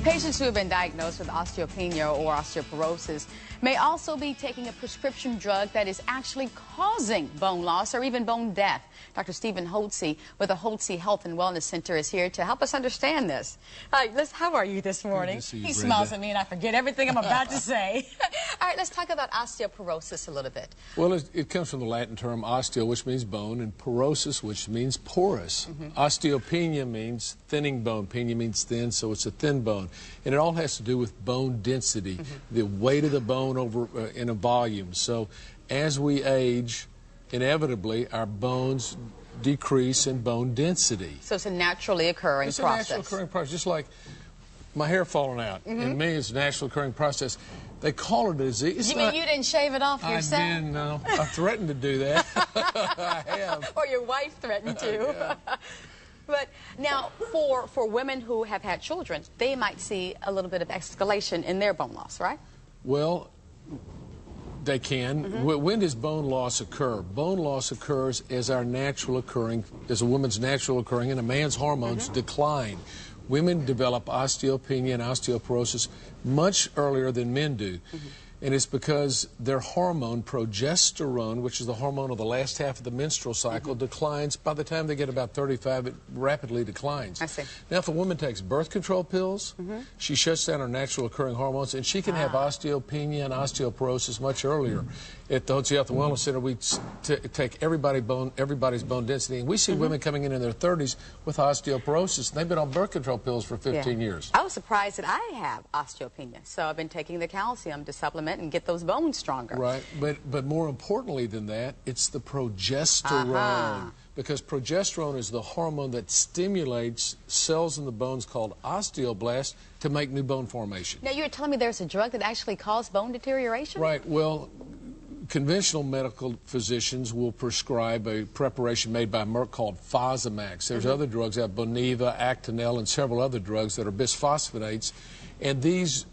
Patients who have been diagnosed with osteopenia or osteoporosis may also be taking a prescription drug that is actually causing bone loss or even bone death. Dr. Stephen Hotze with the Hotze Health and Wellness Center is here to help us understand this. Hi, how are you this morning? Good to see you, he Brenda. smiles at me and I forget everything I'm about to say. All right, let's talk about osteoporosis a little bit. Well, it comes from the Latin term osteo, which means bone, and porosis, which means porous. Osteopenia means thinning bone. Penia means thin, so it's a thin bone. And it all has to do with bone density, the weight of the bone over in a volume. So as we age, inevitably, our bones decrease in bone density. So it's a naturally occurring process. It's a natural occurring process, just like my hair falling out. In me, it's a natural occurring process. They call it a disease. You mean you didn't shave it off yourself? I didn't, no. I threatened to do that. I have. Or your wife threatened to. Yeah. But now, for women who have had children, they might see a little bit of escalation in their bone loss, right? Well, they can. When does bone loss occur? Bone loss occurs as a woman's natural occurring, and a man's hormones decline. Women develop osteopenia and osteoporosis much earlier than men do. And it's because their hormone, progesterone, which is the hormone of the last half of the menstrual cycle, declines. By the time they get about 35, it rapidly declines. I see. Now, if a woman takes birth control pills, she shuts down her natural occurring hormones, and she can have osteopenia and osteoporosis much earlier. At the Hotze Health and Wellness Center, we take everybody's bone density, and we see women coming in their 30s with osteoporosis, and they've been on birth control pills for 15 years. I was surprised that I have osteopenia, so I've been taking the calcium to supplement and get those bones stronger. Right, but more importantly than that, it's the progesterone. Because progesterone is the hormone that stimulates cells in the bones called osteoblasts to make new bone formation. Now, you were telling me there's a drug that actually causes bone deterioration? Right, well, conventional medical physicians will prescribe a preparation made by Merck called Fosamax. There's other drugs, Boniva, Actonel, and several other drugs that are bisphosphonates. And these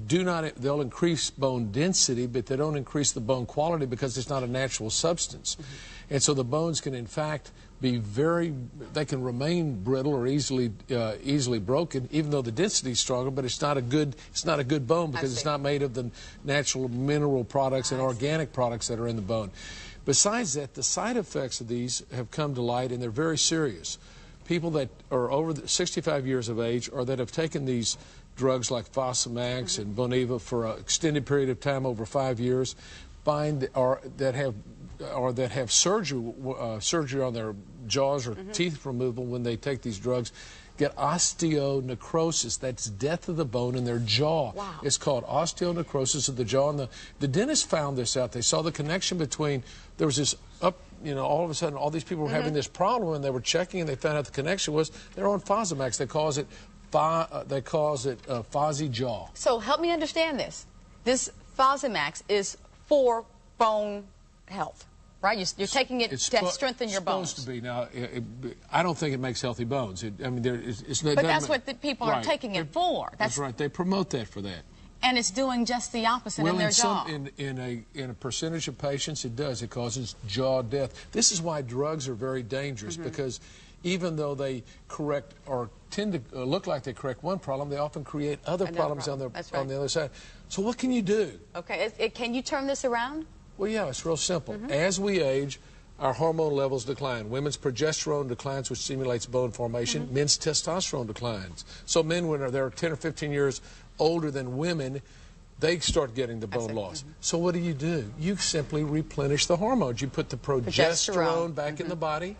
they'll increase bone density, but they don't increase the bone quality because it's not a natural substance. And so the bones can, in fact, they can remain brittle or easily broken, even though the density is stronger, but it's not a good bone because it's not made of the natural mineral products and organic products that are in the bone. Besides that, the side effects of these have come to light, and they're very serious. People that are over 65 years of age or that have taken these drugs like Fosamax and Boniva for an extended period of time over 5 years that have surgery on their jaws or teeth removal when they take these drugs get osteonecrosis. That's death of the bone in their jaw. Wow. It's called osteonecrosis of the jaw. And the dentist found this out. They saw the connection between, there was this all of a sudden all these people were having this problem, and they were checking and they found out the connection was they're on Fosamax. They cause it fuzzy jaw. So help me understand this. This Fosamax is for bone health, right? You're taking it to strengthen your bones. It's supposed to be. Now, I don't think it makes healthy bones. But that's what the people are taking it for. That's right. They promote that for that. And it's doing just the opposite in their jaw. In a percentage of patients, it does. It causes jaw death. This is why drugs are very dangerous, because even though they correct or tend to look like they correct one problem, they often create other problems on the other side. So what can you do? Okay, can you turn this around? Well, yeah, it's real simple. As we age, our hormone levels decline. Women's progesterone declines, which stimulates bone formation. Men's testosterone declines. So men, when they're 10 or 15 years older than women, they start getting the bone loss. So what do? You simply replenish the hormones. You put the progesterone back in the body,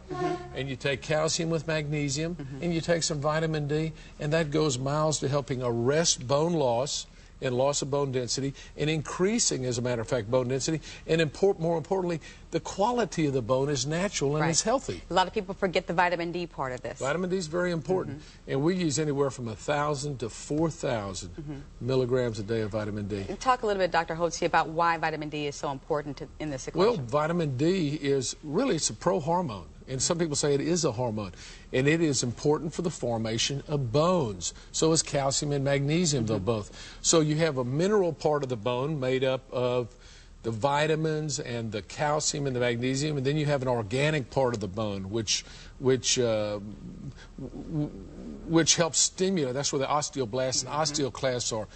and you take calcium with magnesium, and you take some vitamin D, and that goes miles to helping arrest bone loss and loss of bone density, and increasing, as a matter of fact, bone density, and more importantly, the quality of the bone is natural and it's healthy. A lot of people forget the vitamin D part of this. Vitamin D is very important, and we use anywhere from 1,000 to 4,000 milligrams a day of vitamin D. And talk a little bit, Dr. Hotze, about why vitamin D is so important in this equation. Well, vitamin D is really, it's a pro-hormone. And some people say it is a hormone, and it is important for the formation of bones. So is calcium and magnesium, though both. So you have a mineral part of the bone made up of the vitamins and the calcium and the magnesium, and then you have an organic part of the bone, which helps stimulate. That's where the osteoblasts and osteoclasts are.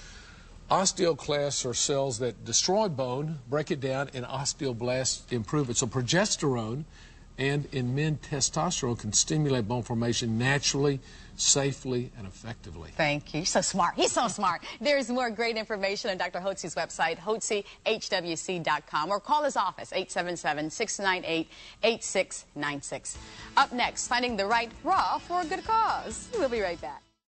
Osteoclasts are cells that destroy bone, break it down, and osteoblasts improve it. So progesterone and, in men, testosterone can stimulate bone formation naturally, safely, and effectively. Thank you. You're so smart. He's so smart. There's more great information on Dr. Hotze's website, hotzehwc.com, or call his office, 877-698-8696. Up next, finding the right bra for a good cause. We'll be right back.